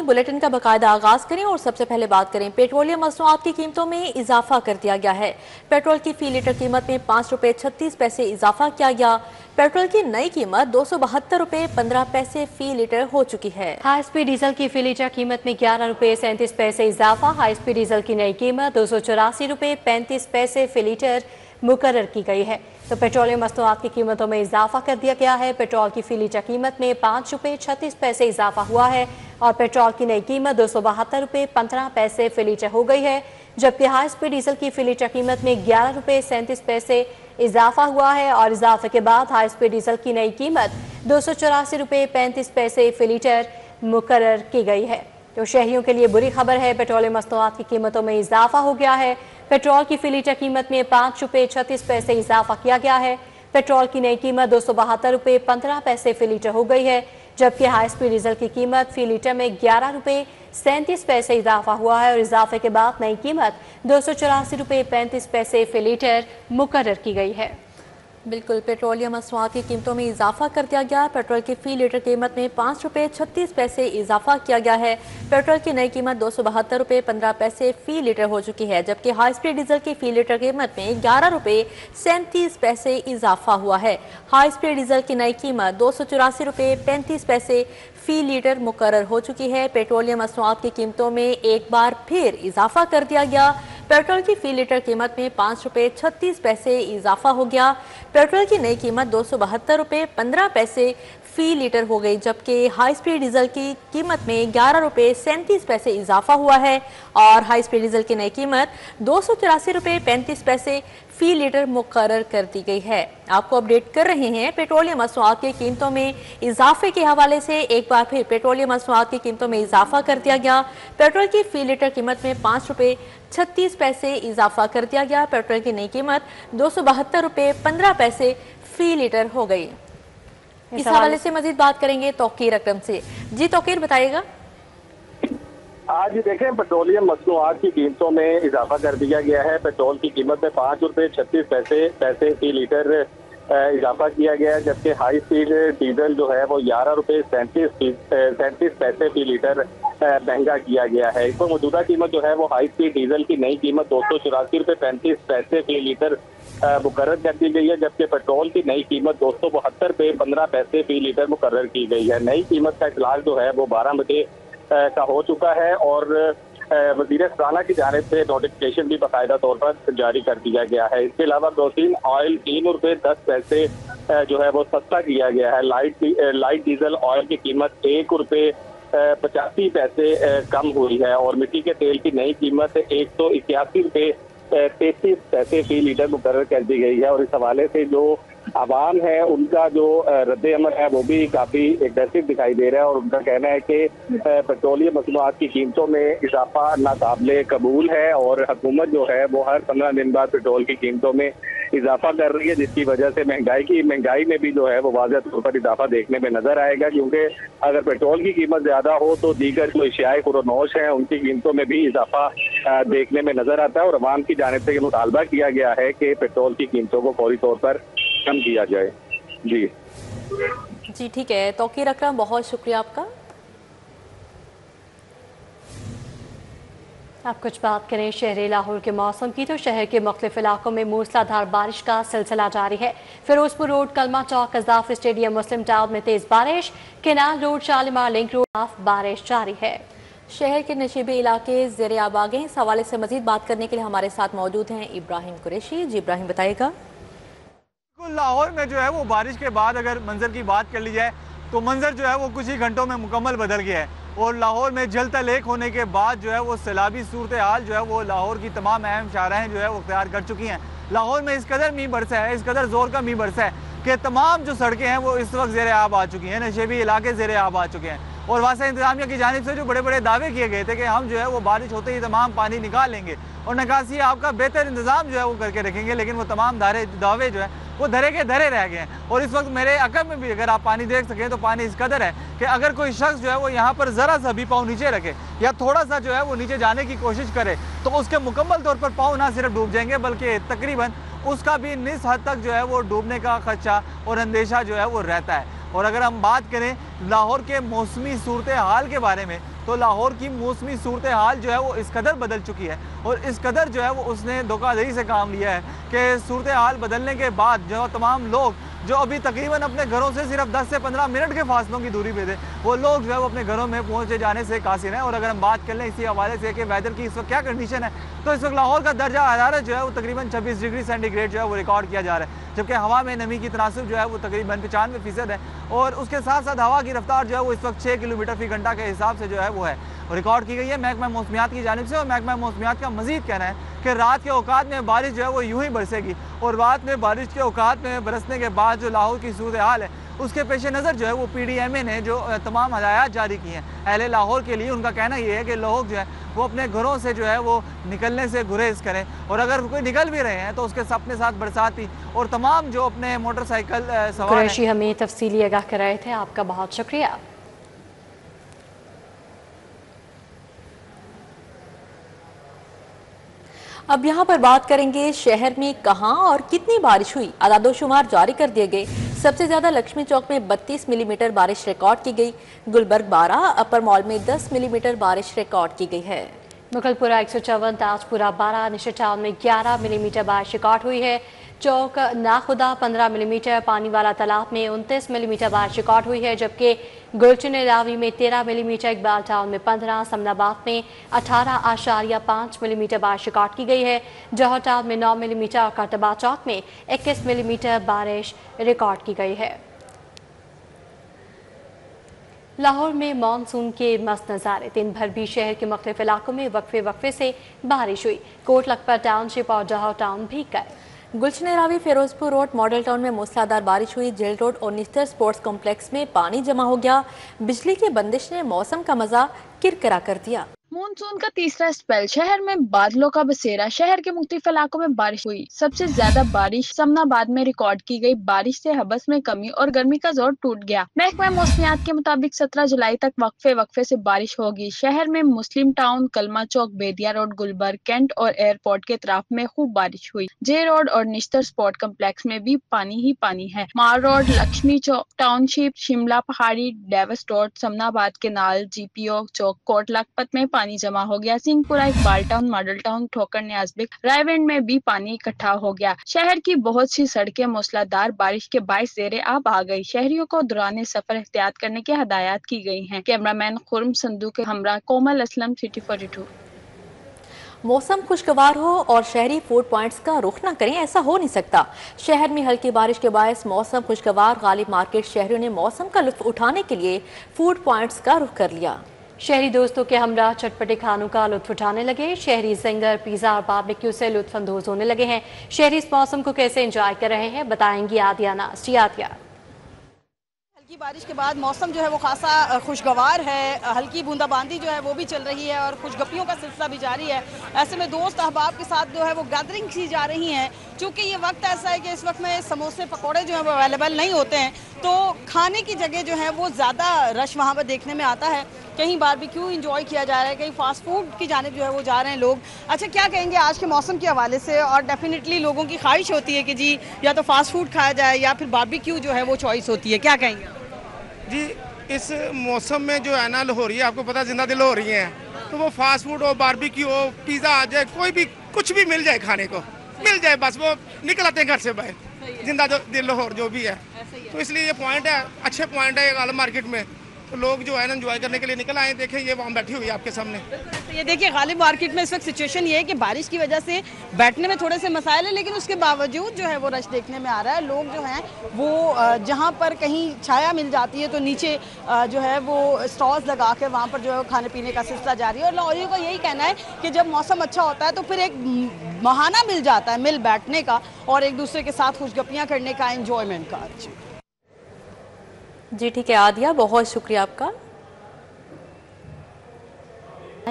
Bulletin का बाकायदा आगाज करें और सबसे पहले बात करें पेट्रोलियम मसनूआत की कीमतों में इजाफा कर दिया गया है। पेट्रोल की फी लीटर कीमत में 5 रुपए 36 पैसे इजाफा किया गया। पेट्रोल की नई कीमत 272 रुपए 15 पैसे फी लीटर हो चुकी है। हाई स्पीड डीजल की फी लीटर कीमत में 11 रुपए 37 पैसे इजाफा। हाई स्पीड डीजल की नई कीमत 284 रुपए 35 पैसे फी लीटर मुकर्रर की गई है। तो पेट्रोलियम मसनूआत की कीमतों में इजाफा कर दिया गया है। पेट्रोल की फी लीटर कीमत में 5 रुपए 36 पैसे इजाफा हुआ है और पेट्रोल की नई कीमत 272 रुपए 15 पैसे फी लीटर हो गई है, जबकि हाई स्पीड डीजल की फी लीटर कीमत में 11 रुपए 37 पैसे इजाफा हुआ है और इजाफे के बाद हाई स्पीड डीजल की नई कीमत 284 रुपए 35 पैसे फी लीटर मुकर्रर की गई है। तो शहरियों के लिए बुरी खबर है, पेट्रोलियम मसनूआत की कीमतों में इजाफा हो गया है। पेट्रोल की फी लीटर कीमत में 5 रुपए 36 पैसे इजाफा किया गया है। पेट्रोल की नई कीमत 272 रुपए 15 पैसे फी लीटर हो गई है, जबकि हाई स्पीड डीजल की कीमत फी लीटर में 11 रुपए 37 पैसे इजाफा हुआ है और इजाफे के बाद नई कीमत 284 रुपए 35 पैसे फी लीटर मुकर्रर की गई है। बिल्कुल, पेट्रोलियम मसनूआत की कीमतों में इजाफा कर दिया गया। पेट्रोल की फी लीटर कीमत में 5 रुपए 36 पैसे इजाफा किया गया है। पेट्रोल की नई कीमत 272 रुपए 15 पैसे फी लीटर हो चुकी है, जबकि हाई स्पीड डीजल की फी लीटर कीमत में 11 रुपए 37 पैसे इजाफा हुआ है। हाई स्पीड डीजल की नई कीमत 284 रुपए 35 पैसे फी लीटर मुकर्रर हो चुकी है। पेट्रोलियम मसनूआत की कीमतों में एक बार फिर इजाफा कर दिया गया। पेट्रोल की फी लीटर कीमत में 5 रुपए 36 पैसे इजाफा हो गया। पेट्रोल की नई कीमत 272 रुपए 15 पैसे फी लीटर हो गई, जबकि हाई स्पीड डीजल की कीमत में 11 रुपए 37 पैसे इजाफा हुआ है और हाई स्पीड डीजल की नई कीमत 284 रुपए 35 पैसे फी लीटर मुकर्रर कर दी गई है। आपको अपडेट कर रहे हैं पेट्रोलियम मसनूआत की कीमतों में इजाफे के हवाले से। एक बार फिर पेट्रोलियम मसनूआत की कीमतों में इजाफा कर दिया गया। पेट्रोल की फी लीटर कीमत में 5 रुपए 36 पैसे इजाफा कर दिया गया। पेट्रोल की नई कीमत 272 रुपए 15 पैसे फी लीटर हो गई। इस हवाले से मजीद बात करेंगे तौकीर अकरम से। जी तौकीर, बताइएगा। आज देखें, पेट्रोलियम मसनूआत की कीमतों में इजाफा कर दिया गया है। पेट्रोल की कीमत में 5 रुपए 36 पैसे फी लीटर इजाफा किया गया है, जबकि हाई स्पीड डीजल जो है वो 11 रुपए 37 पैसे फी लीटर महंगा किया गया है। इस पर मौजूदा कीमत जो है वो हाई स्पीड डीजल की नई कीमत 284 रुपए 35 पैसे फी लीटर मुकर्रर कर दी गई है, जबकि पेट्रोल की नई कीमत 272 रुपए 15 पैसे फी लीटर मुकर्रर की गई है। नई कीमत का इतलाक जो है वो 12 बजे का हो चुका है और वजीर खजाना की जानिब से नोटिफिकेशन भी बाकायदा तौर पर जारी कर दिया गया है। इसके अलावा केरोसिन ऑयल 3 रुपए 10 पैसे जो है वो सस्ता किया गया है। लाइट डीजल ऑयल की कीमत 1 रुपए 85 पैसे कम हुई है और मिट्टी के तेल की नई कीमत 181 रुपए 33 पैसे फी लीटर मुकर्रर कर दी गई है। और इस हवाले से जो आवाम है उनका जो रद्द अमल है वो भी काफी एग्रेसिव दिखाई दे रहा है और उनका कहना है कि पेट्रोलियम मसनूआत की कीमतों में इजाफा नाकाबिले कबूल है और हुकूमत जो है वो हर 15 दिन बाद पेट्रोल की कीमतों में इजाफा कर रही है, जिसकी वजह से महंगाई में भी जो है वो वाज़ह तौर पर इजाफा देखने में नजर आएगा। क्योंकि अगर पेट्रोल की कीमत ज्यादा हो तो दीगर जो अशियाए खुरोनोश हैं उनकी कीमतों में भी इजाफा देखने में नजर आता है और अवाम की जानिब से ये मुतालबा किया गया है कि पेट्रोल की कीमतों को फौरी तौर पर कम किया जाए। जी ठीक है तौकीर अकरम, बहुत शुक्रिया आपका। अब कुछ बात करें शहर लाहौर के मौसम की, तो शहर के मुख्तलिफ इलाकों में मूसलाधार बारिश का सिलसिला जारी है। फिरोजपुर रोड, कलमा चौक, कज़ाफ स्टेडियम, मुस्लिम टाउन में तेज बारिश, canal road, Shalimar link road बारिश जारी है। शहर के नशीबी इलाके ज़ेरे आब आ गए। इस हवाले से मजीद बात करने के लिए हमारे साथ मौजूद हैं इब्राहिम कुरैशी। जी इब्राहिम, बताइएगा। लाहौर में जो है वो बारिश के बाद अगर मंजर की बात कर ली जाए तो मंजर जो है वो कुछ ही घंटों में मुकम्मल बदल गया है और लाहौर में झलता लेक होने के बाद जो है वो सैलाबी सूरत हाल जो है वो लाहौर की तमाम अहम शाहराहें जो है वो इख्तियार कर चुकी हैं। लाहौर में इस कदर मींह बरसा है, इस कदर जोर का मींह बरसा है कि तमाम जो सड़कें हैं वो इस वक्त ज़ेरे आब आ चुकी हैं, नशेबी इलाके ज़ेरे आब आ चुके हैं। और वासा इंतजामिया की जानिब से जो बड़े बड़े दावे किए गए थे कि हम जो है वो बारिश होते ही तमाम पानी निकाल लेंगे और निकासी आपका बेहतर इंतजाम जो है वो करके रखेंगे, लेकिन वो तमाम दावे जो है वो धरे के धरे रह गए हैं। और इस वक्त मेरे अकब में भी अगर आप पानी देख सकें तो पानी इस कदर है कि अगर कोई शख्स जो है वो यहाँ पर ज़रा सा भी पाँव नीचे रखे या थोड़ा सा जो है वो नीचे जाने की कोशिश करे तो उसके मुकम्मल तौर पर पाँव ना सिर्फ डूब जाएंगे बल्कि तकरीबन उसका भी निस हद तक जो है वो डूबने का खदशा और अंदेशा जो है वो रहता है। और अगर हम बात करें लाहौर के मौसमी सूरत हाल के बारे में تو لاہور کی موسمی صورتحال جو ہے وہ اس قدر بدل چکی ہے اور اس قدر جو ہے وہ اس نے دھوکہ دہی سے کام لیا ہے کہ صورتحال بدلنے کے بعد جو تمام لوگ جو ابھی تقریباً اپنے گھروں سے صرف 10 سے 15 منٹ کے فاصلوں کی دوری پہ تھے وہ لوگ جو ہے وہ اپنے گھروں میں پہنچے جانے سے قاصر ہیں۔ اور اگر ہم بات کر لیں اسی حوالے سے کہ ویدر کی اس وقت کیا کنڈیشن ہے تو اس وقت لاہور کا درجہ حرارت جو ہے وہ تقریباً 26 ڈگری سینٹی گریڈ جو ہے وہ ریکارڈ کیا جا رہا ہے، جبکہ ہوا میں نمی کی تناسب جو ہے وہ تقریباً 95% ہے اور اس کے ساتھ ساتھ ہوا کی رفتار جو ہے وہ اس وقت 6 کلومیٹر فی گھنٹہ کے حساب سے جو ہے وہ ہے ریکارڈ کی گئی ہے محکمہ موسمیات کی جانب سے۔ اور محکمہ موسمیات کا مزید کہنا ہے کہ رات کے اوقات میں بارش جو ہے وہ یوں ہی برسے گی اور رات میں بارش کے اوقات میں برسنے کے بعد جو لاہور کی صورتحال ہے اس کے پیش نظر جو ہے وہ پی ڈی ایم اے نے جو تمام ہدایات جاری کی ہیں اہل لاہور کے لیے، ان کا کہنا یہ ہے کہ لوگ جو ہے وہ اپنے گھروں سے جو ہے وہ نکلنے سے گریز کریں اور اگر کوئی نکل بھی رہے ہیں تو اس کے اپنے ساتھ برساتی اور تمام جو اپنے موٹر سائیکل سوار ہیں۔ قریشی ہمیں تفصیلی آگاہ کر رہے تھے، آپ کا بہت شکریہ۔ اب یہاں پر بات کریں گے شہر میں کہاں اور کتنی بارش ہوئی۔ اعداد و شمار جاری کر دیے گئے۔ سب سے زیادہ لکشمی چوک میں 32 ملی میٹر بارش ریکارڈ کی گئی، گلبرگ 12، اپر مال میں 10 ملی میٹر بارش ریکارڈ کی گئی ہے۔ مغل پورہ 154، تاج پورہ 12، نشر ٹاؤن میں 11 ملی میٹر بارش ریکارڈ ہوئی ہے۔ چوک ناخدا 15 ملی میٹر، پانی والا تالاب میں 29 ملی میٹر بارش ریکارڈ ہوئی ہے، جبکہ گلچن راوی میں 13 ملی میٹر، اقبال ٹاؤن میں 15، سمن آباد میں 18.5 ملی میٹر بارش ریکارڈ کی گئی ہے۔ جوہر ٹاؤن میں 9 ملی میٹر اور قرطبہ چوک میں 21 ملی میٹر بارش ریکارڈ کی گئی ہے۔ لاہور میں مانسون کے مست نظارے، دن بھر بھی شہر کے مختلف علاقوں میں وقفے سے بارش ہوئی۔ کوٹ لکھپت ٹاؤن شپ اور جوہر ٹاؤن بھیگ گئے۔ گلشن راوی، فیروز پور روڈ، ماڈل ٹاؤن میں موسلادھار بارش ہوئی۔ جیل روڈ اور نستر سپورٹس کمپلیکس میں پانی جمع ہو گیا۔ بجلی کی بندش نے موسم کا مزہ کرکرا کر دیا۔ مونسون کا تیسرا اسپیل، شہر میں بادلوں کا بسیرا، شہر کے مختلف علاقوں میں بارش ہوئی۔ سب سے زیادہ بارش سمن آباد میں ریکارڈ کی گئی۔ بارش سے حبس میں کمی اور گرمی کا زور ٹوٹ گیا۔ محکمہ موسمیات کے مطابق 17 جولائی تک وقفے سے بارش ہوگی۔ شہر میں مسلم ٹاؤن، کلمہ چوک، بیدیا روڈ، گلبرگ، کینٹ اور ایئرپورٹ کے اطراف میں خوب بارش ہوئی۔ جے روڈ اور نشتر سپورٹ کمپلیکس میں بھی پانی ہی پانی ہے۔ مار روڈ، لکشمی چوک ٹاؤن شپ، شملہ پہاڑی، ڈیوس روڈ، سمن آباد کینال، جی پی او چوک، کوٹ لکھپت میں پانی جمع ہو گیا۔ سنگھ پورہ، اقبال ٹاؤن، ماڈل ٹاؤن، ٹھوکر نیازبک، رائے ونڈ میں بھی پانی اکٹھا ہو گیا۔ شہر کی بہت سی سڑکیں موسلادھار بارش کے باعث زیر آب آ گئی۔ شہریوں کو دوران سفر احتیاط کرنے کی ہدایات کی گئی ہیں۔ کیمرہ مین خرم سندھو کے ہمراہ کومل اسلم، سٹی 42۔ موسم خوشگوار ہو اور شہری فوڈ پوائنٹس کا رخ نہ کریں، ایسا ہو نہیں سکتا۔ شہر میں ہلکی بارش کے باعث موسم خوشگوار، غالب مارکیٹ شہریوں نے موسم کا لطف اٹھانے کے لیے فوڈ پوائنٹس کا رخ کر لیا۔ شہری دوستوں کے ہمراہ چٹپٹے کھانوں کا لطف اٹھانے لگے۔ شہری زنگر، پیزا اور باربیکیو سے لطف اندوز ہونے لگے ہیں۔ شہری اس موسم کو کیسے انجوائے کر رہے ہیں بتائیں گی عادیہ ناز۔ عادیہ، ہلکی بارش کے بعد موسم جو ہے وہ خاصا خوشگوار ہے، ہلکی بوندا باندی جو ہے وہ بھی چل رہی ہے اور خوش گپیوں کا سلسلہ بھی جاری ہے۔ ایسے میں دوست احباب کے ساتھ جو ہے وہ گیدرنگ کی جا رہی ہیں، چونکہ یہ وقت ایسا ہے کہ اس وقت میں سموسے پکوڑے جو ہیں وہ اویلیبل نہیں ہوتے ہیں، تو کھانے کی جگہ جو ہے وہ زیادہ رش وہاں پر دیکھنے میں آتا ہے۔ کہیں باربیکیو انجوائے کیا جا رہا ہے، کہیں فاسٹ فوڈ کی جانب جو ہے وہ جا رہے ہیں لوگ۔ اچھا، کیا کہیں گے آج کے موسم کے حوالے سے؟ اور ڈیفینیٹلی لوگوں کی خواہش ہوتی ہے کہ جی یا تو فاسٹ فوڈ کھایا جائے یا پھر باربیکیو جو ہے وہ چوائس ہوتی ہے، کیا کہیں گے؟ جی، اس موسم میں جو ہے نا لاہوری، آپ کو پتہ زندہ دل ہو رہی ہیں، تو وہ فاسٹ فوڈ ہو، باربیکیو ہو، پیزا آ جائے، کوئی بھی کچھ بھی مل جائے کھانے کو، مل جائے بس وہ نکل آتے ہیں گھر سے باہر، زندہ دل لاہور جو بھی ہے۔ تو اس لیے یہ پوائنٹ ہے، اچھے پوائنٹ ہے غالب مارکیٹ میں، تو لوگ جو ہے نا انجوائے کرنے کے لیے نکل آئے۔ دیکھیں یہ وہاں بیٹھی ہوئی ہے آپ کے سامنے۔ یہ دیکھیے غالب مارکیٹ میں اس وقت سچویشن یہ ہے کہ بارش کی وجہ سے بیٹھنے میں تھوڑے سے مسائل ہیں، لیکن اس کے باوجود جو ہے وہ رش دیکھنے میں آ رہا ہے۔ لوگ جو ہیں وہ جہاں پر کہیں چھایا مل جاتی ہے تو نیچے جو ہے وہ اسٹالز لگا کے وہاں پر جو ہے کھانے پینے کا سلسلہ جاری ہے۔ اور لاہوریوں کا یہی کہنا ہے کہ جب موسم اچھا ہوتا ہے تو پھر ایک بہانہ مل جاتا ہے مل بیٹھنے کا اور ایک دوسرے کے ساتھ خوش گپیاں کرنے کا، انجوائمنٹ کا۔ جی ٹھیک ہے عادیہ، بہت شکریہ آپ کا۔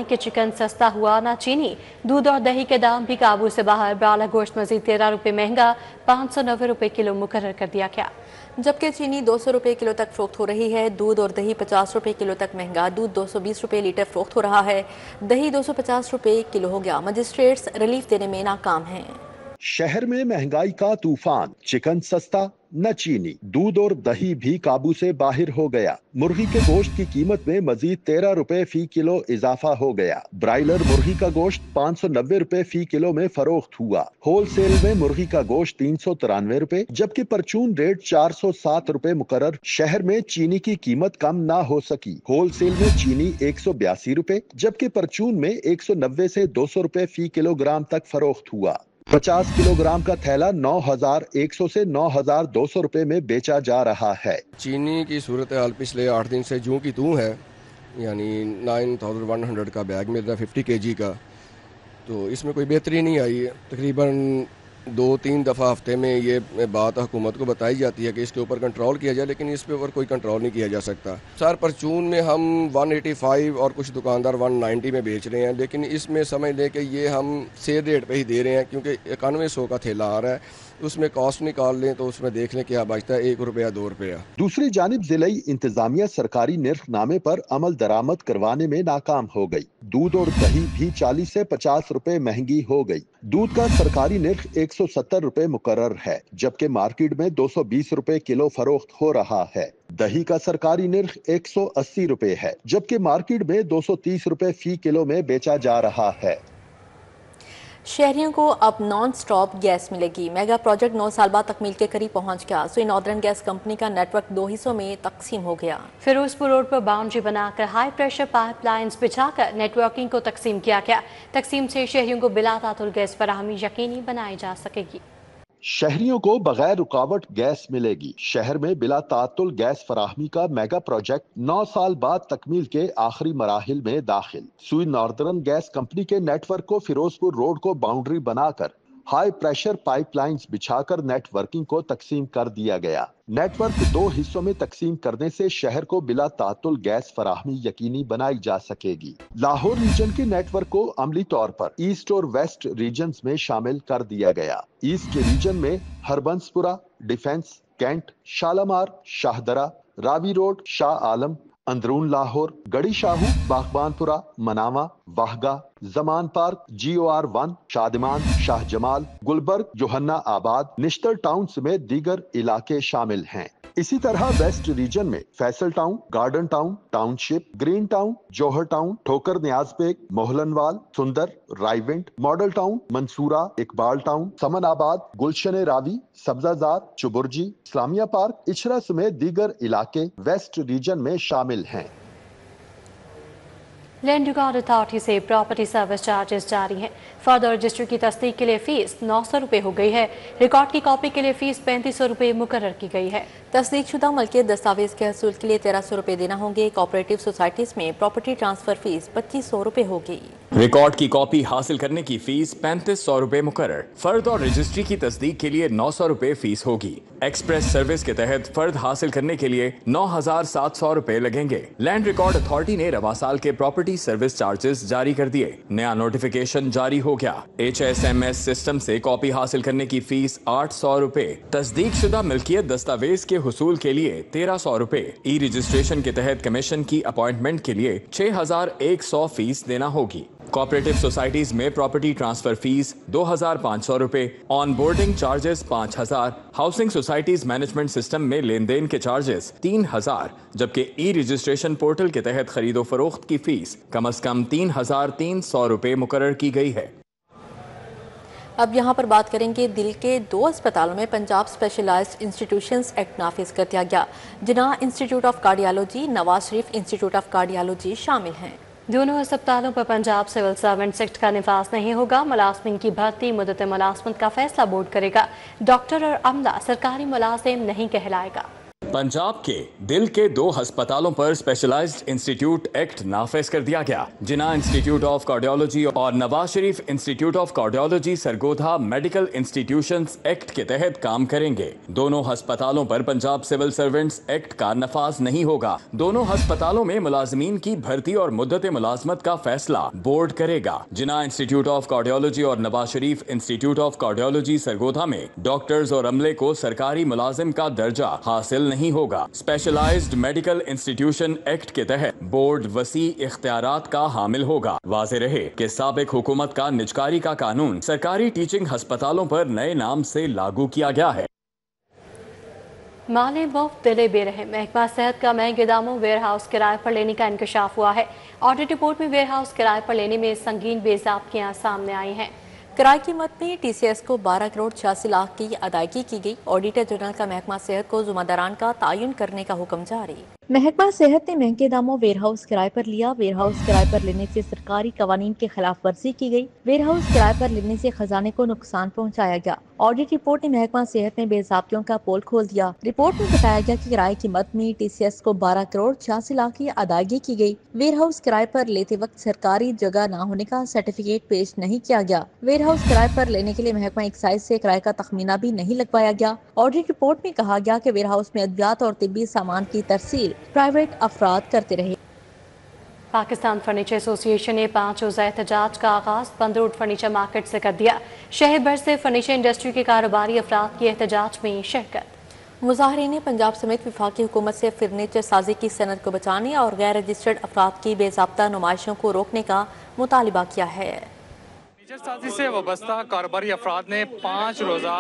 کہ چکن سستا ہوا نہ چینی، دودھ اور دہی کے دام بھی قابو سے باہر۔ برالا گوشت مزید 13 روپے مہنگا، 590 روپے کلو مقرر کر دیا گیا، جبکہ چینی 200 روپے کلو تک فروخت ہو رہی ہے۔ دودھ اور دہی 50 روپے کلو تک مہنگا، دودھ 220 روپے لیٹر فروخت ہو رہا ہے، دہی 250 روپے کلو ہو گیا۔ مجسٹریٹس ریلیف دینے میں ناکام ہیں۔ شہر میں مہنگائی کا طوفان، چکن سستا، न चीनी। दूध और दही भी काबू से बाहर हो गया। मुर्गी के गोश्त की कीमत में मजीद 13 रुपए फी किलो इजाफा हो गया। ब्रायलर मुर्गी का गोश्त 590 रुपए फी किलो में फरोख्त हुआ। होलसेल में मुर्गी का गोश्त 393 रुपए, जबकि परचून रेट 407 रुपए मुकर्रर। शहर में चीनी की कीमत कम ना हो सकी। होलसेल में चीनी 182 रुपए, जबकि परचून में 190 से 200 रुपए फी किलोग्राम तक फरोख्त हुआ। 50 किलोग्राम का थैला 9,100 से 9,200 रुपए में बेचा जा रहा है। चीनी की सूरत हाल पिछले 8 दिन से जूं की तूं है, यानी 9,100 का बैग मिल रहा है 50 kg का, तो इसमें कोई बेहतरी नहीं आई है। तकरीबन 2-3 दफ़ा हफ्ते में ये बात हुकूमत को बताई जाती है कि इसके ऊपर कंट्रोल किया जाए, लेकिन इस पे ऊपर कोई कंट्रोल नहीं किया जा सकता। सर परचून में हम 185 और कुछ दुकानदार 190 में बेच रहे हैं, लेकिन इसमें समझ लें कि ये हम सेल रेट पे ही दे रहे हैं, क्योंकि 9100 का थैला आ रहा है। उसमें कॉस्ट निकाल लें तो उसमें देख लें क्या बचता है, 1 रुपया 2 रुपया। दूसरी जानिब जिलाई इंतजामिया सरकारी निर्खनामे पर अमल दरामद करवाने में नाकाम हो गई। दूध और दही भी 40 से 50 रुपए महंगी हो गई। दूध का सरकारी निर्ख 170 रुपए मुकर्रर है, जबकि मार्केट में 220 रुपए किलो फरोख्त हो रहा है। दही का सरकारी निर्ख 180 रुपए है, जबकि मार्केट में 230 रुपए फी किलो में बेचा जा रहा है। शहरियों को अब नॉन स्टॉप गैस मिलेगी। मेगा प्रोजेक्ट 9 साल बाद तकमील के करीब पहुंच गया। सुई नॉर्दर्न गैस कंपनी का नेटवर्क 2 हिस्सों में तकसीम हो गया। फिरोजपुर रोड पर बाउंड्री बनाकर हाई प्रेशर पाइपलाइंस बिछाकर नेटवर्किंग को तकसीम किया गया। तकसीम से शहरियों को बिला तातुल गैस फराहमी यकीनी बनाई जा सकेगी। शहरियों को बगैर रुकावट गैस मिलेगी। शहर में बिला तातुल गैस फराहमी का मेगा प्रोजेक्ट 9 साल बाद तकमील के आखिरी मराहिल में दाखिल। सुई नॉर्दर्न गैस कंपनी के नेटवर्क को फिरोजपुर रोड को बाउंड्री बनाकर हाई प्रेशर पाइपलाइंस बिछाकर नेटवर्किंग को तकसीम कर दिया गया। नेटवर्क 2 हिस्सों में तकसीम करने से शहर को बिला तातुल गैस फराहमी यकीनी बनाई जा सकेगी। लाहौर रीजन के नेटवर्क को अमली तौर पर ईस्ट और वेस्ट रीजन्स में शामिल कर दिया गया। ईस्ट रीजन में Harbanspura, defence, Cantt, Shalamar, Shahdara, Ravi road, Shah Alam, Androon Lahore, Garhi Shahu, Baghbanpura, Manawan, Wagah, Zaman park, GOR 1, Shadman, Shah Jamal, Gulberg, जोहन्ना आबाद, निश्तर टाउन समेत दीगर इलाके शामिल हैं। इसी तरह वेस्ट रीजन में Faisal town, garden town, township, green town, Johar town, Thokar Niazbeg, Mohlanwal, Sundar, Raiwind, model town, Mansoora, Iqbal town, Saman Abad, Gulshan Ravi, Sabzazar, Chauburji, Islamia park, Ichhra समेत दीगर इलाके वेस्ट रीजन में शामिल हैं। लैंड रिकॉर्ड अथॉरिटी से प्रॉपर्टी सर्विस चार्जेस जारी हैं। फर्द और रजिस्ट्री की तस्दीक के लिए फीस 900 रुपये हो गई है। रिकॉर्ड की कॉपी के लिए फीस 3500 रुपये मुकर्रर की गई है। तस्दीक शुदा मलकियत दस्तावेज के हसूल के लिए 1300 रुपये देना होंगे। कोऑपरेटिव सोसाइटीज में प्रॉपर्टी ट्रांसफर फीस 2500 रुपये होगी। रिकॉर्ड की कॉपी हासिल करने की फीस 3500 रुपये मुकर्रर। फर्द और रजिस्ट्री की तस्दीक के लिए 900 रुपये फीस होगी। एक्सप्रेस सर्विस के तहत फर्द हासिल करने के लिए 9700 रुपये लगेंगे। लैंड रिकॉर्ड अथॉरिटी ने रवा साल के प्रॉपर्टी सर्विस चार्जेस जारी कर दिए। नया नोटिफिकेशन जारी हो गया। HSMS सिस्टम से कॉपी हासिल करने की फीस 800 रुपये। तस्दीक शुदा मिल्कियत दस्तावेज के हुसूल के लिए 1300 रुपये। ई रजिस्ट्रेशन के तहत कमीशन की अपॉइंटमेंट के लिए 6100 फीस देना होगी। कोऑपरेटिव सोसाइटीज में प्रॉपर्टी ट्रांसफर फीस 2500 रुपए, on boarding charges 5000, housing societies management system में लेन देन के चार्जेस 3000, जबकि ई रजिस्ट्रेशन पोर्टल के तहत खरीदो फरोख्त की फीस कम से कम 3300 रुपए मुकर्रर की गई है। अब यहाँ पर बात करेंगे दिल के 2 अस्पतालों में पंजाब स्पेशलाइज्ड इंस्टीट्यूशंस एक्ट नाफिज कर दिया गया। Jinnah institute of cardiology, Nawaz Sharif institute of cardiology शामिल हैं। दोनों अस्पतालों पर पंजाब सिविल सर्वेंट्स एक्ट का निफाज नहीं होगा। मुलाजमिन की भर्ती मुद्दत मुलाजमत का फैसला बोर्ड करेगा। डॉक्टर और अमला सरकारी मुलाजिम नहीं कहलाएगा। पंजाब के दिल के 2 अस्पतालों पर स्पेशलाइज्ड इंस्टीट्यूट एक्ट नाफिज कर दिया गया। जिन्ना इंस्टीट्यूट ऑफ कार्डियोलॉजी और Nawaz Sharif institute of cardiology Sargodha medical institutions act के तहत काम करेंगे। दोनों अस्पतालों पर पंजाब सिविल सर्वेंट्स एक्ट का नफाज नहीं होगा। दोनों अस्पतालों में मुलाजमीन की भर्ती और मुद्दत मुलाजमत का फैसला बोर्ड करेगा। जिन्ना इंस्टीट्यूट ऑफ कार्डियोलॉजी और Nawaz Sharif institute of cardiology Sargodha में डॉक्टर्स और अमले को सरकारी मुलाजिम का दर्जा हासिल नहीं होगा। स्पेशलाइज्ड मेडिकल इंस्टीट्यूशन एक्ट के तहत बोर्ड वसी इख्तियारात का हामिल होगा। वाज़ेह रहे कि साबिक हुकूमत का निजकारी का कानून सरकारी टीचिंग अस्पतालों पर नए नाम से लागू किया गया है। मालें मुफ्त दिले बेरहम। महकमा सेहत का महंगे दामों वेयर हाउस किराए पर लेने का इंकशाफ हुआ है। ऑडिट रिपोर्ट में वेयर हाउस किराए पर लेने में संगीन बेज़ाब्तियां सामने आई हैं। किराए की मद में TCS को 12 करोड़ 86 लाख की अदायगी की गई। ऑडिटर जनरल का महकमा सेहत को जुम्मेदारान का तयन करने का हुक्म जारी। महकमा सेहत ने महंगे दामों वेयर हाउस किराए पर लिया। वेयर हाउस किराए पर लेने से सरकारी कवानीन की खिलाफ वर्जी की गई। वेयर हाउस किराए पर लेने से खजाने को नुकसान पहुंचाया गया। ऑडिट रिपोर्ट ने महकमा सेहत में बेज़ाब्तियों का पोल खोल दिया। रिपोर्ट में बताया गया कि किराए की मद में TCS को 12 करोड़ 86 लाख की अदायगी की गई। वेयर हाउस किराए पर लेते वक्त सरकारी जगह न होने का सर्टिफिकेट पेश नहीं किया गया। वेयर हाउस किराए पर लेने के लिए महकमा एक्साइज से किराए का तखमीना भी नहीं लगवाया गया। ऑडिट रिपोर्ट में कहा गया कि वेयर हाउस में अद्वियात और तिब्बी सामान की तरसील प्राइवेट अफराद करते रहे। पाकिस्तान फर्नीचर एसोसिएशन ने 5 रोज़ा एहतजाज का आगाज बंद रोड फर्नीचर मार्केट से कर दिया। शहर भर से फर्नीचर इंडस्ट्री के कारोबारी अफराद की एहतजाज में शिरकत। मुजाहिरीन ने पंजाब समेत वफाकी हुकूमत से फर्नीचर साजी की सनत को बचाने और गैर रजिस्टर्ड अफराद की बेज़ाब्ता नुमाइशों को रोकने का मुतालिबा किया है। फर्नीचर साजी से वाबस्ता कारोबारी अफराद ने 5 रोज़ा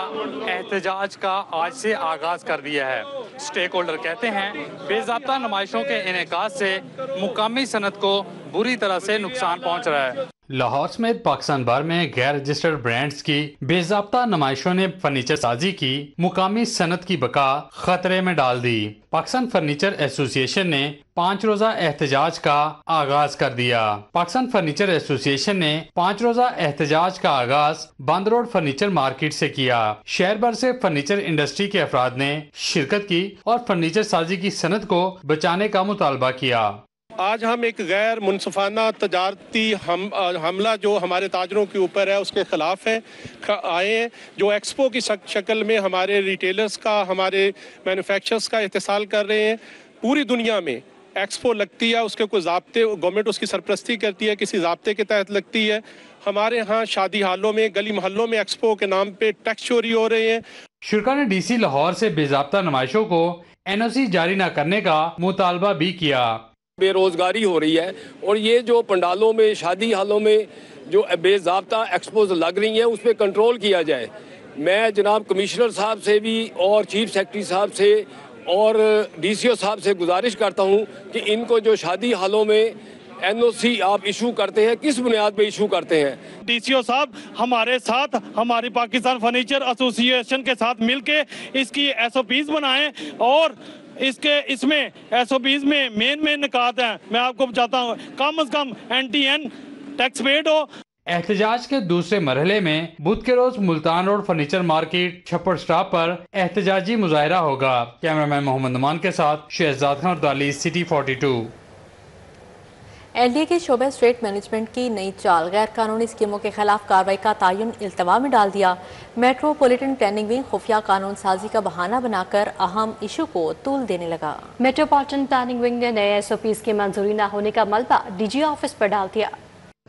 एहतजाज का आज से आगाज़ कर दिया है। स्टेक होल्डर कहते हैं बेज़ाब्ता नुमाइशों के इनेकाद से मुकामी सनत को बुरी तरह से नुकसान पहुँच रहा है। लाहौर समेत पाकिस्तान भर में गैर रजिस्टर्ड ब्रांड्स की बेज़ाब्ता नुमाइशों ने फर्नीचर साजी की मुकामी सनत की बका खतरे में डाल दी। पाकिस्तान फर्नीचर एसोसिएशन ने 5 रोज़ा एहतजाज का आगाज कर दिया। पाकिस्तान फर्नीचर एसोसिएशन ने 5 रोज़ा एहतजाज का आगाज बंद रोड फर्नीचर मार्केट से किया। शहर भर से फर्नीचर इंडस्ट्री के अफराद ने शिरकत की और फर्नीचर साजी की सनत को बचाने का मुतालबा किया। आज हम एक गैर मुनसफाना तजारती हमला जो हमारे ताजरों के ऊपर है उसके खिलाफ है आए हैं, जो एक्सपो की शक्ल में हमारे रिटेलर्स का, हमारे मैन्युफैक्चरर्स का इत्तेसाल कर रहे हैं। पूरी दुनिया में एक्सपो लगती है, उसके कोई ज़ाब्ते, गवर्नमेंट उसकी सरपरस्ती करती है, किसी ज़ाब्ते के तहत लगती है। हमारे यहाँ शादी हालों में, गली मोहल्लों में एक्सपो के नाम पे टैक्स चोरी हो रहे हैं। शुरा ने DC लाहौर से बेज़ाब्ता नुमाइशों को NOC जारी न करने का मुतालबा भी किया। बेरोजगारी हो रही है और ये जो पंडालों में, शादी हालों में जो बेज़ाब्ता एक्सपोज लग रही हैं उस पर कंट्रोल किया जाए। मैं जनाब कमिश्नर साहब से भी और चीफ सेक्रेटरी साहब से और DCO साहब से गुजारिश करता हूं कि इनको जो शादी हालों में NOC आप इशू करते हैं किस बुनियाद पे इशू करते हैं। DCO साहब हमारे साथ, हमारी पाकिस्तान फर्नीचर एसोसिएशन के साथ मिलके इसकी SOPs बनाएं और इसमें SOPs में मेन निकात हैं। मैं आपको बताता हूँ, कम से कम NTN टैक्स पेड हो। एहतजाज के दूसरे मरहले में बुध के रोज Multan road furniture market Chhappar stop पर एहतजाजी मुजाहरा होगा। कैमरामैन मोहम्मद नुमान के साथ शहजाद खान अब्दाली, सिटी 42। LDA के शोबे स्टेट मैनेजमेंट की नई चाल गैर कानूनी स्कीमों के खिलाफ कार्रवाई का तयन इल्तवा में डाल दिया। मेट्रोपॉलिटन प्लानिंग विंग खुफिया कानून साजी का बहाना बनाकर अहम इशू को तूल देने लगा। मेट्रोपॉलिटन प्लानिंग विंग ने नए SOPs की मंजूरी न होने का मलबा DG ऑफिस पर डाल दिया।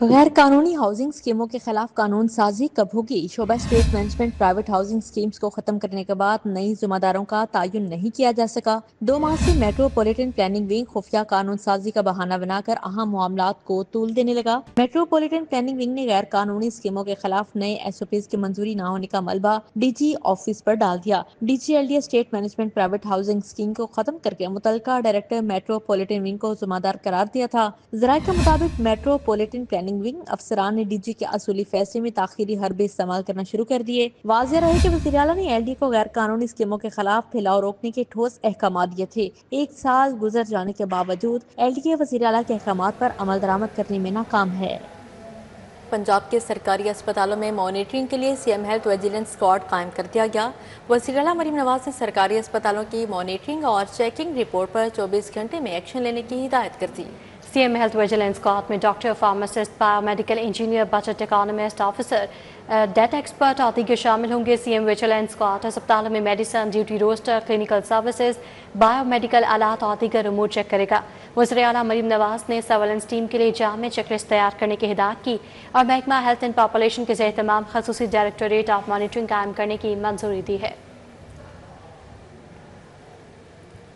गैर कानूनी हाउसिंग स्कीमों के खिलाफ कानून साजी कब होगी? शोबा state management private housing schemes को खत्म करने के बाद नई जिम्मेदारों का तयन नहीं किया जा सका। 2 माह से मेट्रोपॉलिटन प्लानिंग विंग खुफिया कानून साजी का बहाना बनाकर अहम मामलात को तूल देने लगा। मेट्रोपॉलिटन प्लानिंग विंग ने गैर कानूनी स्कीमों के खिलाफ नए SOPs की मंजूरी न होने का मलबा DG ऑफिस पर डाल दिया। DG LDA state management private housing scheme को खत्म करके मुतल्लिका डायरेक्टर मेट्रोपॉलिटन विंग को जिम्मेदार करार दिया था। ज़राए के मुताबिक मेट्रोपॉलिटन प्लानिंग विंग अफसरान ने DG के असूली फैसले में ताखीरी हरबे इस्तेमाल करना शुरू कर दिए। वाज़ेह रहे कि वज़ीर आला ने LDA को गैर कानूनी स्कीमों के खिलाफ फैलाव रोकने के ठोस अहकाम दिए थे। 1 साल गुजर जाने के बावजूद LDA वज़ीर आला के अहकाम पर अमल दरामद करने में नाकाम है। पंजाब के सरकारी अस्पतालों में मॉनिटरिंग के लिए CM हेल्थ विजिलेंस स्क्वाड कायम कर दिया गया। वज़ीर आला मरीम नवाज ने सरकारी अस्पतालों की मॉनिटरिंग और चेकिंग रिपोर्ट पर 24 घंटे में एक्शन लेने की हिदायत कर दी। CM हेल्थ विजिलेंस स्क्वाड में doctor, pharmacist, biomedical engineer, budget economist officer, data expert और दीगर शामिल होंगे। CM विजिलेंस स्क्वाड अस्पतालों में medicine, duty roster, clinical services, biomedical आलात और दीगर उमूर चेक करेगा। वज़ीर आला मरीम नवाज ने सर्वेलेंस टीम के लिए जामे चेकलिस्ट तैयार करने की हिदायत की और महकमा हेल्थ एंड पॉपुलेशन के ज़ेर तमाम खसूसी डायरेक्टोरेट ऑफ मॉनिटरिंग कायम करने की मंजूरी दी है।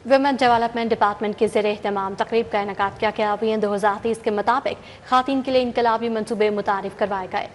वुमेन डेवलपमेंट डिपार्टमेंट के ज़ेर एहतमाम तकरीब का इनेकाद किया गया। 2030 के मुताबिक खातीन के लिए इनकलाबी मनसूबे मुतारिफ करवाए गए।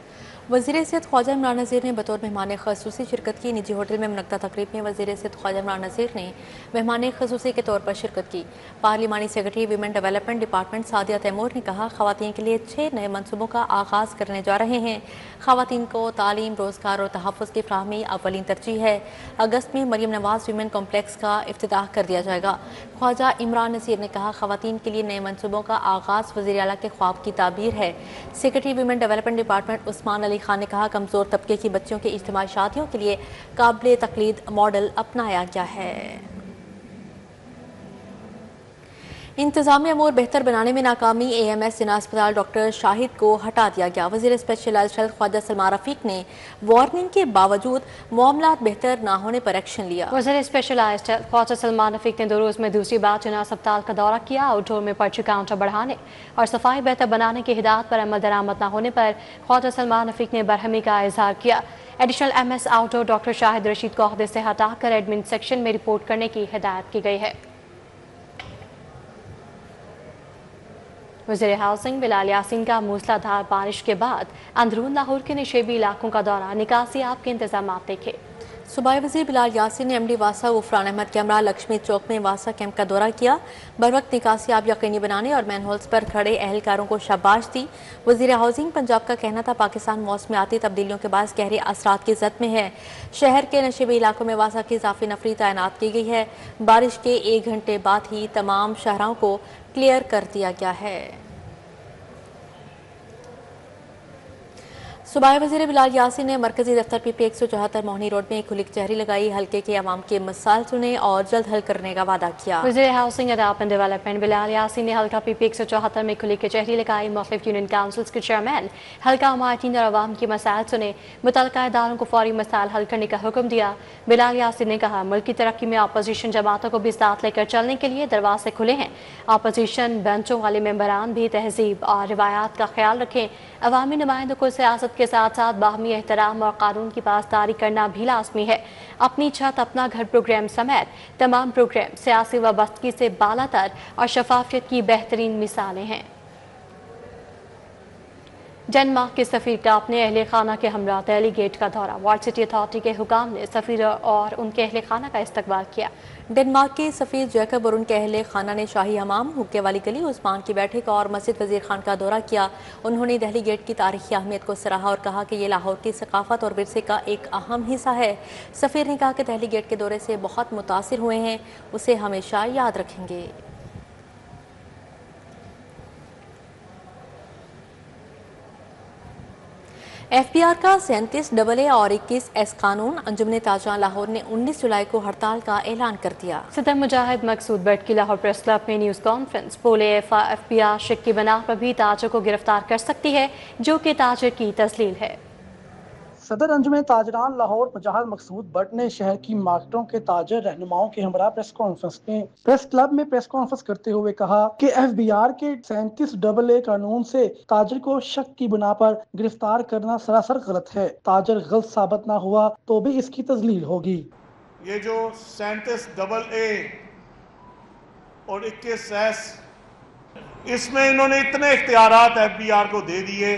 वज़ीर सेहत ख्वाजा इमरान नज़ीर ने बतौर मेहमान ख़ुसूसी शिरकत की। निजी होटल में मुनक्कदा तकरीब में वज़ीर सेहत ख्वाजा इमरान नज़ीर ने मेहमान ख़ुसूसी के तौर पर शिरकत की। पार्लिमानी secretary women development department Sadia Taimur ने कहा, ख़वातीन के लिए 6 नए मनसूबों का आगाज़ करने जा रहे हैं। ख़वातीन को तालीम, रोज़गार और तहफ़्फ़ुज़ की फ़राहमी अव्वलीन तरजीह है। अगस्त में मरियम नवाज़ विमेन कॉम्प्लेक्स का इफ्तिताह कर दिया जाएगा। ख्वाजा इमरान नज़ीर ने कहा, ख़वातीन के लिए नए मनसूबों का आगाज़ वज़ीर आला के ख्वाब की ताबीर है। Secretary women development department Usman Ali Khan ने कहा, कमज़ोर तबके की बच्चियों के इज्तिमाई शादियों के लिए काबिल तक़लीद मॉडल अपनाया गया है। इंतज़ामी अमूर बेहतर बनाने में नाकामी, AMS जिला अस्पताल डॉक्टर शाहिद को हटा दिया गया। वज़ीर स्पेशलाइज्ड हेल्थ ख्वाजा सलमान रफ़ीक ने वार्निंग के बावजूद मामलात बेहतर ना होने पर एक्शन लिया। वज़ीर स्पेशलाइज्ड हेल्थ ख्वाजा सलमान रफ़ीक ने 2 रोज़ में दूसरी बार जिला अस्पताल का दौरा किया। आउटडोर में पर्ची काउंटर बढ़ाने और सफाई बेहतर बनाने की हिदायत पर अमल दरामद न होने पर ख्वाजा सलमान रफ़ीक ने बरहमी का इजहार किया। Additional MS outdoor doctor Shahid Rashid को अहदे से हटाकर एडमिन सेक्शन में रिपोर्ट करने की हिदायत की गई है। वज़ीर हाउसिंग बिलाल यासीन का मूसलाधार बारिश के बाद अंदरून लाहौर के निशेबी इलाकों का दौरा, निकासी आपके इंतजाम देखे। सूबाई वज़ीर बिलाल यासीन ने MD वासा गुफरान अहमद के हमरा लक्ष्मी चौक में वासा कैंप का दौरा किया। बरवक्त निकासी आप यकीनी बनाने और मैनहोल्स पर खड़े अहलकारों को शाबाश दी। वज़ीर हाउसिंग पंजाब का कहना था, पाकिस्तान मौसमियाती तब्दीलियों के बाद गहरे असरात की जद में है। शहर के नशेबी इलाकों में वासा की इजाफी नफरी तैनात की गई है। बारिश के 1 घंटे बाद ही तमाम शहरों को क्लियर कर दिया गया है। सूबाई वज़ीर बिलाल यासीन ने मरकजी दफ्तर PP 174 मोहनी रोड में खुली कचहरी लगाई। हल्के के अवाम के मसाइल सुने और जल्द हल करने का वादा किया। वज़ीर housing and development Bilal Yasin ने हल्का PP 174 में खुली कचहरी लगाई। मुख्तलिफ यूनियन काउंसिल्स के चेयरमैन, हल्का मार्टिन और अवाम के मसाइल सुने। मुतल्लिका इदारों को फौरी मसाइल हल करने का हुक्म दिया। बिलाल यासीन ने कहा, मुल्क की तरक्की में अपोजिशन जमातों को भी साथ लेकर चलने के लिए दरवाजे खुले हैं। अपोजिशन बेंचों वाले मेंबरान भी तहजीब और रिवायात का ख्याल रखें। अवामी नुमाइंदों को सियासत के साथ साथ बाहमी एहतराम और कानून की पासदारी करना भी लाजमी है। अपनी छत अपना घर प्रोग्राम समेत तमाम प्रोग्राम सियासी वाबस्तगी से बालातर और शफाफियत की बेहतरीन मिसालें हैं। डेनमार्क के सफीर का अपने अहले खाना के हमरा दिल्ली गेट का दौरा। वर्ल्ड सिटी अथॉरिटी के हुकाम ने सफीर और उनके अहले खाना का इस्तकबाल किया। डेनमार्क के सफीर जैकब और उनके अहले खाना ने शाही हमाम, हुक्के वाली गली, उस्मान की बैठक और मस्जिद वजीर खान का दौरा किया। उन्होंने दिल्ली गेट की तारीखी अहमियत को सराहा और कहा कि ये लाहौर की सकाफत और विरसे का एक अहम हिस्सा है। सफीर ने कहा कि दिल्ली गेट के दौरे से बहुत मुतासिर हुए हैं, उसे हमेशा याद रखेंगे। FBR का 37AA और 21S कानून। अंजुमन ताजरान लाहौर ने 19 जुलाई को हड़ताल का ऐलान कर दिया। सदर मुजाहिद मकसूद भट्ट की लाहौर प्रेस क्लब में न्यूज़ कॉन्फ्रेंस। बोले, FBR शक की बिना पर भी ताजर को गिरफ्तार कर सकती है, जो कि ताजर की तस्लील है। सदर अंजुमन ताजरान लाहौर मुजाहिद मकसूद भट्ट ने शहर की मार्केटों के ताजर रहनुमाओं के हमरा प्रेस कॉन्फ्रेंस में प्रेस क्लब में प्रेस कॉन्फ्रेंस करते हुए कहा कि FBR के 37AA कानून से ताजर को शक की बिना पर गिरफ्तार करना सरासर गलत है। ताजर गलत साबित ना हुआ तो भी इसकी तजलील होगी। ये जो 37AA और 21S, इसमें इन्होंने इतने इख्तियारात FBR को दे दिए,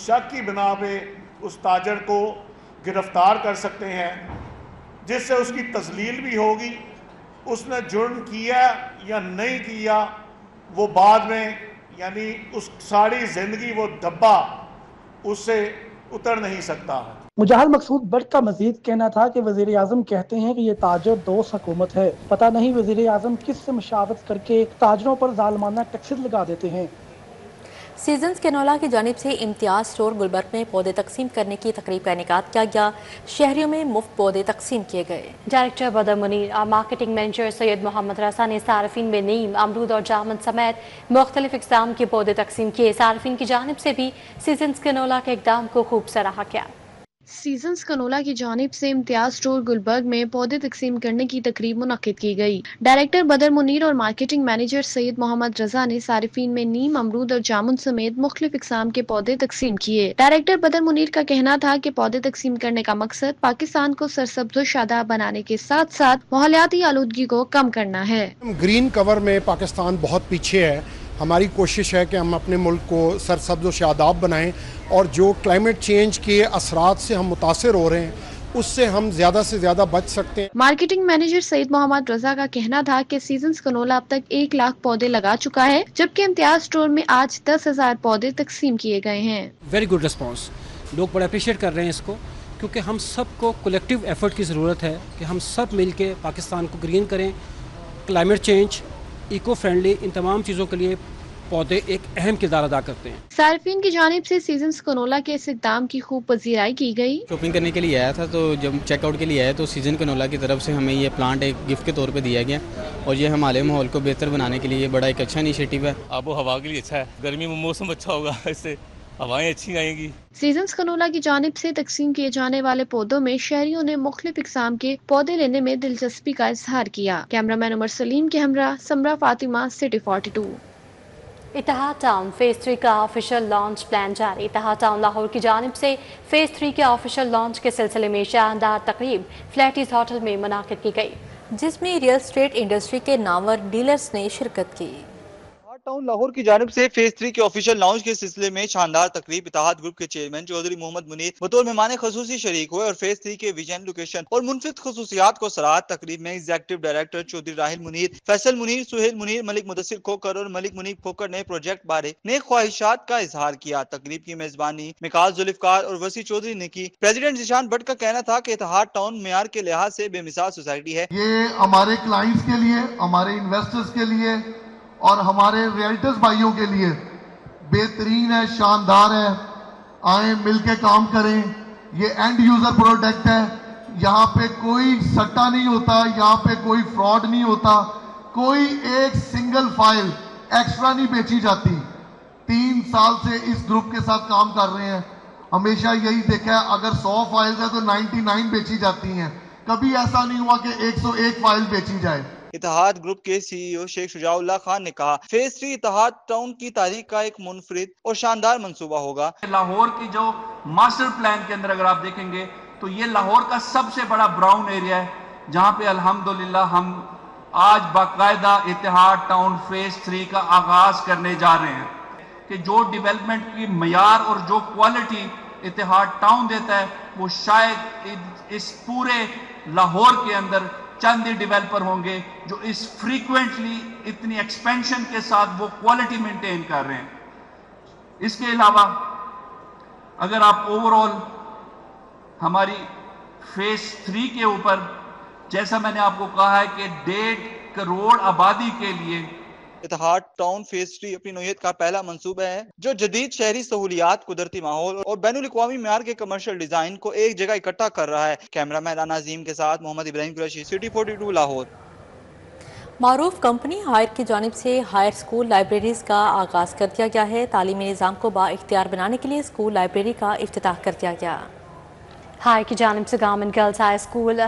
शक की बिना पे उस ताजर को गिरफ्तार कर सकते हैं, जिससे उसकी तस्लील भी होगी। उसने जुर्म किया या नहीं किया वो बाद में, यानी उस सारी जिंदगी वो धब्बा उससे उतर नहीं सकता है। मुजाहिद मकसूद भट्ट का मजीद कहना था कि वजीर आजम कहते हैं कि ये ताजर दोस्त हुकूमत है। पता नहीं वजीर आजम किस से मुशावरत करके ताजरों पर जालमाना टैक्सेस लगा देते हैं। सीजन्स कैनोला की जानिब से इम्तियाज स्टोर गुलबर्ग में पौधे तकसीम करने की तकरीब का इनेकाद किया गया। शहरियों में मुफ्त पौधे तकसीम किए गए। डायरेक्टर बदर मुनीर और मार्केटिंग मैनेजर सैयद मोहम्मद रसा ने सार्फिन में नीम, अमरूद और जामुन समेत मुख्तलिफ इक़साम के पौधे तकसीम किए। सार्फिन की जानिब से भी सीजन्स कैनोला के इक़दाम को खूब सराहा गया। सीजन्स कैनोला की जानिब से इम्तियाज स्टोर गुलबर्ग में पौधे तकसीम करने की तकरीब मुनक्किद की गई। डायरेक्टर बदर मुनीर और मार्केटिंग मैनेजर सैयद मोहम्मद रजा ने सारिफीन में नीम, अमरूद और जामुन समेत मुख्तलिफ इक़साम के पौधे तकसीम किए। डायरेक्टर बदर मुनीर का कहना था कि पौधे तकसीम करने का मकसद पाकिस्तान को सरसब्ज़ और शादाब बनाने के साथ साथ माहौलियाती आलूदगी को कम करना है। ग्रीन कवर में पाकिस्तान बहुत पीछे है। ہماری کوشش ہے کہ ہم اپنے ملک کو سرسبز و شاداب بنائیں اور جو کلائمیٹ چینج کے اثرات سے ہم متاثر ہو رہے ہیں اس سے ہم زیادہ سے زیادہ بچ سکتے ہیں۔ مارکیٹنگ مینیجر سعید محمد رضا کا کہنا تھا کہ سیزنز کنولا اب تک 1 لاکھ پودے لگا چکا ہے، جبکہ امتیاز اسٹور میں آج 10,000 پودے تقسیم کیے گئے ہیں۔ ویری گڈ رسپانس، لوگ بڑا اپریشیٹ کر رہے ہیں اس کو، کیونکہ ہم سب کو کولیکٹیو ایفرٹ کی ضرورت ہے کہ ہم سب مل کے پاکستان کو گرین کریں۔ کلائمیٹ چینج، ایکو فرینڈلی، ان تمام چیزوں کے لیے پودے ایک اہم کردار ادا کرتے ہیں۔ صارفین کی جانب سے سیزنز کنولا کے اس اقدام کی خوب پذیرائی کی گئی۔ شاپنگ کرنے کے لیے آیا تھا تو جب چیک آؤٹ کے لیے آیا تو سیزن کنولا کی طرف سے ہمیں یہ پلانٹ ایک گفٹ کے طور پہ دیا گیا اور یہ ہمارے ماحول کو بہتر بنانے کے لیے بڑا ایک اچھا انیشیٹو ہے۔ آب و ہوا کے لیے اچھا ہے، گرمی میں موسم اچھا ہوگا، اس سے ہوائیں اچھی آئیں گی۔ سیزنز کنولا کی جانب سے تقسیم کیے جانے والے پودوں میں شہریوں نے مختلف اقسام کے پودے لینے میں دلچسپی کا اظہار کیا۔ کیمرہ مین عمر سلیم کے ہمراہ سمرہ فاطمہ، سٹی 42۔ اتحاد ٹاؤن فیز 3 کا آفیشیل لانچ پلان جاری۔ اتحاد ٹاؤن لاہور کی جانب سے فیز 3 کے آفیشیل لانچ کے سلسلے میں شاندار تقریب فلیٹیز ہوٹل میں منعقد کی گئی، جس میں ریئل اسٹیٹ انڈسٹری کے نامور ڈیلرز نے شرکت کی۔ ٹاؤن لاہور کی جانب سے فیز 3 کے آفیشیل لانچ کے سلسلے میں شاندار تقریب اتحاد گروپ کے چیئرمین چودھری محمد منیر بطور مہمان خصوصی شریک ہوئے اور فیز 3 کے ویژن، لوکیشن اور منفرد خصوصیات کو سراہا۔ تقریب میں ایگزیکٹو ڈائریکٹر چودھری راہل منیر، فیصل منیر، سہیل منیر، ملک مدثر کھوکر اور ملک منیب کھوکر نے پروجیکٹ بارے نیک خواہشات کا اظہار کیا۔ تقریب کی میزبانی مکال ذوالفقار اور وسیع چودھری نے کی۔ پریزیڈنٹ ذیشان بٹ کا کہنا تھا کہ اتحاد ٹاؤن معیار کے لحاظ سے بے مثال سوسائٹی ہے۔ یہ ہمارے کلائنٹس کے لیے، ہمارے انویسٹرز کے لیے اور ہمارے ریئلٹرز بھائیوں کے لیے بہترین ہے، شاندار ہے۔ آئیں مل کے کام کریں۔ یہ اینڈ یوزر پروڈکٹ ہے، یہاں پہ کوئی سٹا نہیں ہوتا، یہاں پہ کوئی فراڈ نہیں ہوتا، کوئی ایک سنگل فائل ایکسٹرا نہیں بیچی جاتی۔ 3 سال سے اس گروپ کے ساتھ کام کر رہے ہیں، ہمیشہ یہی دیکھا ہے اگر 100 فائلز ہیں تو 99 بیچی جاتی ہیں، کبھی ایسا نہیں ہوا کہ 101 فائل بیچی جائے۔ اتحاد گروپ کے سی ای او شیخ شجاع اللہ خان نے کہا فیز 3 اتحاد ٹاؤن کی تاریخ کا ایک منفرد اور شاندار منصوبہ ہوگا۔ لاہور کی جو ماسٹر پلان کے اندر اگر آپ دیکھیں گے تو یہ لاہور کا سب سے بڑا براؤن ایریا ہے، جہاں پہ الحمدللہ ہم آج باقاعدہ اتحاد ٹاؤن فیز 3 کا آغاز کرنے جا رہے ہیں کہ جو ڈیولپمنٹ کی معیار اور جو کوالٹی اتحاد ٹاؤن دیتا ہے وہ شاید اس پورے لاہور کے اندر چند ہی ڈیولپر ہوں گے جو اس فریکوینٹلی اتنی ایکسپینشن کے ساتھ وہ کوالٹی مینٹین کر رہے ہیں۔ اس کے علاوہ اگر آپ اوورآل ہماری فیز 3 کے اوپر، جیسا میں نے آپ کو کہا ہے کہ 1.5 کروڑ آبادی کے لیے اتحاد ٹاؤن فیز 3 اپنی نوعیت کا پہلا منصوبہ ہے جو جدید شہری سہولیات، قدرتی ماحول اور بین الاقوامی معیار کے کمرشل ڈیزائن کو ایک جگہ اکٹھا کر رہا ہے۔ کیمرہ مین رانا عظیم کے ساتھ محمد ابراہیم قریشی، سٹی 42 لاہور۔ معروف کمپنی ہائر کی جانب سے ہائر اسکول لائبریریز کا آغاز کر دیا گیا ہے۔ تعلیمی نظام کو با اختیار بنانے کے لیے اسکول لائبریری کا افتتاح کر دیا گیا۔ ہائر کی جانب سے گورنمنٹ گرلز ہائی اسکول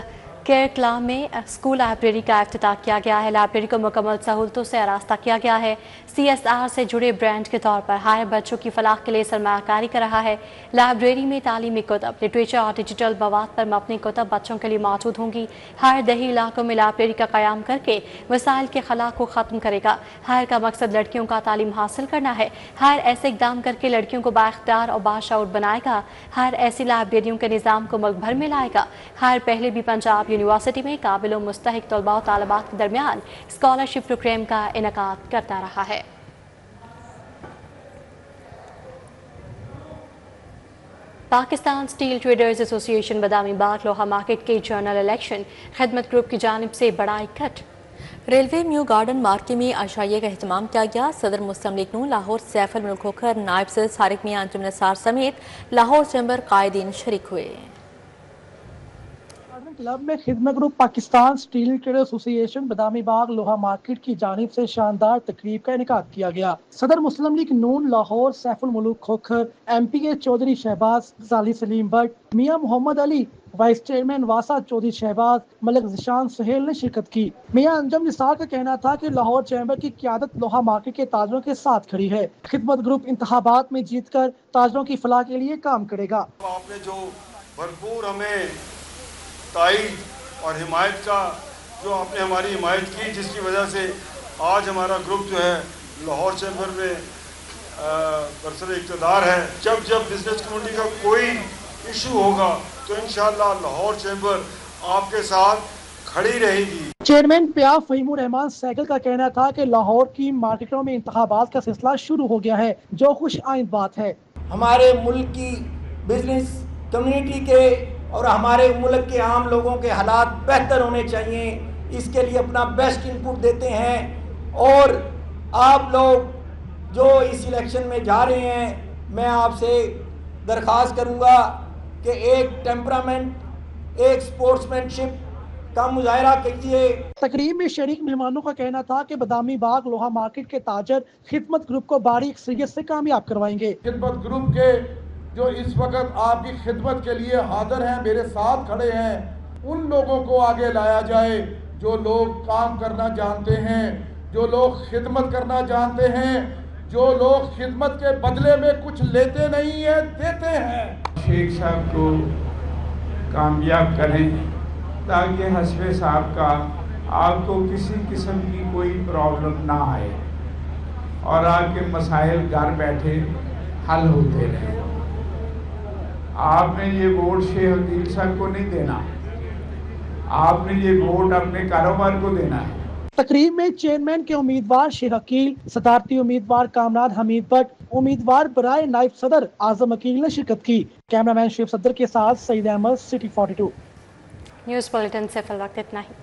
کیرکلا میں اسکول لائبریری کا افتتاح کیا گیا ہے۔ لائبریری کو مکمل سہولتوں سے آراستہ کیا گیا ہے۔ CSR سے جڑے برانڈ کے طور پر ہائر بچوں کی فلاح کے لیے سرمایہ کاری کر رہا ہے۔ لائبریری میں تعلیمی کتب، لٹریچر اور ڈیجیٹل مواد پر مبنی کتب بچوں کے لیے موجود ہوں گی۔ ہائر دیہی علاقوں میں لائبریری کا قیام کر کے وسائل کے خلا کو ختم کرے گا۔ ہائر کا مقصد لڑکیوں کا تعلیم حاصل کرنا ہے۔ ہائر ایسے اقدام کر کے لڑکیوں کو بااختیار اور باشعور بنائے گا۔ ہائر ایسی لائبریریوں کے نظام کو ملک بھر میں لائے گا۔ ہائر پہلے بھی پنجاب یونیورسٹی میں قابل و مستحق طلباء و طالبات کے درمیان اسکالرشپ پروگرام کا انعقاد کرتا رہا ہے۔ پاکستان سٹیل ٹریڈرز ایسوسی ایشن بادامی باغ لوہا مارکیٹ کے جنرل الیکشن خدمت گروپ کی جانب سے بڑا اکٹھ۔ ریلوے نیو گارڈن مارکے میں عشائیے کا اہتمام کیا گیا۔ صدر مسلم لیگ نون لاہور سیف الملک کھوکھر، نائب صدر سارق میاں انجم نثار سمیت لاہور چیمبر قائدین شریک ہوئے۔ کلب میں خدمت گروپ پاکستان سٹیل ٹریڈر ایسوسی ایشن بادامی باغ لوہا مارکیٹ کی جانب سے شاندار تقریب کا انعقاد کیا گیا۔ صدر مسلم لیگ نون لاہور سیف الملک کھوکھر، MP کے چودھری شہباز غازی سلیم بٹ، میاں محمد علی، وائس چیئرمین واسع چودھری شہباز، ملک ذیشان سہیل نے شرکت کی۔ میاں انجم نثار کا کہنا تھا کہ لاہور چیمبر کی قیادت لوہا مارکیٹ کے تاجروں کے ساتھ کھڑی ہے۔ خدمت گروپ انتخابات میں جیت کر تاجروں کی فلاح کے لیے کام کرے گا۔ آپ نے جو بھرپور ہمیں تائید اور حمایت کا جو آپ نے ہماری حمایت کی، جس کی وجہ سے آج ہمارا گروپ جو ہے लाहौर चैम्बर में बरसर इक़्तिदार है। जब जब बिजनेस कम्युनिटी का कोई इशू होगा तो इंशाअल्लाह लाहौर चैम्बर आपके साथ खड़ी रहेगी। चेयरमैन पिया फहीमुर रहमान साइकिल का कहना था कि लाहौर की मार्केटों में इंतखाबात का सिलसिला शुरू हो गया है, जो खुश आइंद बात है। हमारे मुल्क की बिजनेस कम्युनिटी के और हमारे मुल्क के आम लोगों के हालात बेहतर होने चाहिए, इसके लिए अपना बेस्ट इनपुट देते हैं। और आप लोग जो इस इलेक्शन में जा रहे हैं, मैं आपसे दरख्वास्त करूंगा कि एक टेम्परामेंट, एक स्पोर्ट्समैनशिप का मुजाहरा कीजिए। तकरीब में शरीक मेहमानों का कहना था कि बदामी बाग लोहा मार्केट के ताजर खिदमत ग्रुप को बारी अक्सरियत से कामयाब करवाएंगे। खिदमत ग्रुप के जो इस वक्त आपकी खिदमत के लिए हाजिर हैं, मेरे साथ खड़े हैं, उन लोगों को आगे लाया जाए जो लोग काम करना जानते हैं, जो लोग खिदमत करना जानते हैं, जो लोग खिदमत के बदले में कुछ लेते नहीं है, देते हैं। शेख साहब को कामयाब करें ताकि हस्बे साहब का आपको किसी किस्म की कोई प्रॉब्लम ना आए और आपके मसाइल घर बैठे हल होते रहे। आपने ये वोट शेख हकील साहब को नहीं देना, आपने ये वोट अपने कारोबार को देना है। तकरीब में चेयरमैन के उम्मीदवार शेख हकील, सदारती उम्मीदवार कामरान हमीद भट्ट, उम्मीदवार बराए नायब सदर आजम अकील ने शिरकत की। कैमरामैन शिव सदर के साथ Saeed Ahmed, city 42। News bulletin से फिल वक्त इतना ही।